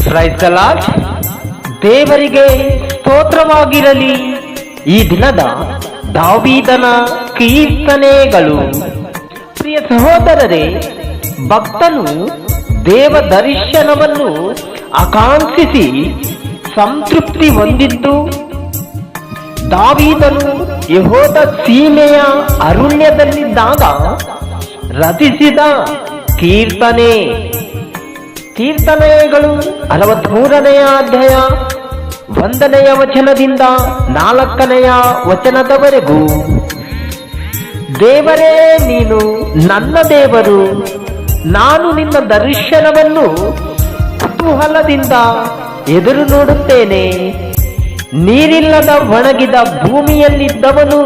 Praise the lord. ದೇವರಿಗೆ ಸ್ತೋತ್ರವಾಗಿರಲಿ. ಈ ದಿನದ ದಾವೀದನ ಕೀರ್ತನೆಗಳು. ಪ್ರಿಯ ಸಹೋದರರೇ, ಭಕ್ತನು ದೇವ ದರ್ಶನವನ್ನು ಆಕಾಂಕ್ಷಿಸಿ ಸಂತೃಪ್ತಿ ಹೊಂದಿದ್ದು, ದಾವೀದನು ಯೆಹೂದ ಸೀಮೆಯ ಅರಣ್ಯದಲ್ಲಿದ್ದಾಗ ರಚಿಸಿದ ಕೀರ್ತನೆಗಳು 63ನೇ ಅಧ್ಯಾಯ 1ನೇ ವಚನದಿಂದ 4ನೇ ವಚನದವರೆಗೂ. ದೇವರೇ, ನೀನು ನನ್ನ ದೇವರು, ನಾನು ನಿನ್ನ ದರ್ಶನವನ್ನು ಕುತೂಹಲದಿಂದ ಎದುರು ನೋಡುತ್ತೇನೆ. ನೀರಿಲ್ಲದ ಒಣಗಿದ ಭೂಮಿಯಲ್ಲಿದ್ದವನು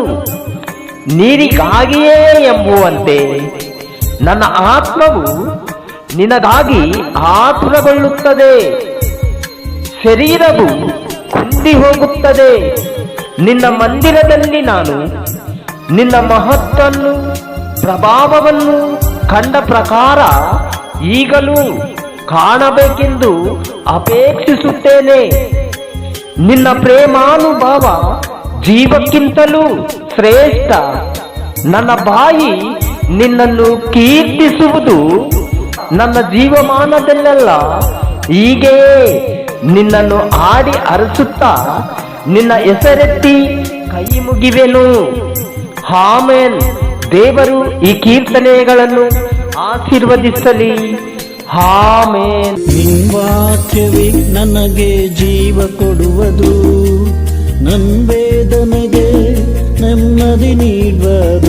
ನೀರಿಗಾಗಿಯೇ ಎಂಬುವಂತೆ ನನ್ನ ಆತ್ಮವು ನಿನಗಾಗಿ ಆತುರಗೊಳ್ಳುತ್ತದೆ. ಶರೀರವು ಕುಂದಿ ಹೋಗುತ್ತದೆ. ನಿನ್ನ ಮಂದಿರದಲ್ಲಿ ನಾನು ನಿನ್ನ ಮಹತ್ತನ್ನು ಪ್ರಭಾವವನ್ನು ಕಂಡ ಪ್ರಕಾರ ಈಗಲೂ ಕಾಣಬೇಕೆಂದು ಅಪೇಕ್ಷಿಸುತ್ತೇನೆ. ನಿನ್ನ ಪ್ರೇಮಾನುಭವ ಜೀವಕ್ಕಿಂತಲೂ ಶ್ರೇಷ್ಠ. ನನ್ನ ಬಾಯಿ ನಿನ್ನನ್ನು ಕೀರ್ತಿಸುವುದು. ನನ್ನ ಜೀವಮಾನದಲ್ಲೆಲ್ಲ ಹೀಗೆಯೇ ನಿನ್ನನ್ನು ಹಾಡಿ ಅರಸುತ್ತಾ ನಿನ್ನ ಹೆಸರೆತ್ತಿ ಕೈ ಮುಗಿವೆನು. ಆಮೆನ್. ದೇವರು ಈ ಕೀರ್ತನೆಗಳನ್ನು ಆಶೀರ್ವದಿಸಲಿ. ಆಮೆನ್. ನಿನ್ನ ವಾಕ್ಯವೇ ನನಗೆ ಜೀವ ಕೊಡುವುದು, ನನ್ನ ವೇದನೆಗೆ ನೆಮ್ಮದಿ ನೀಡುವುದು.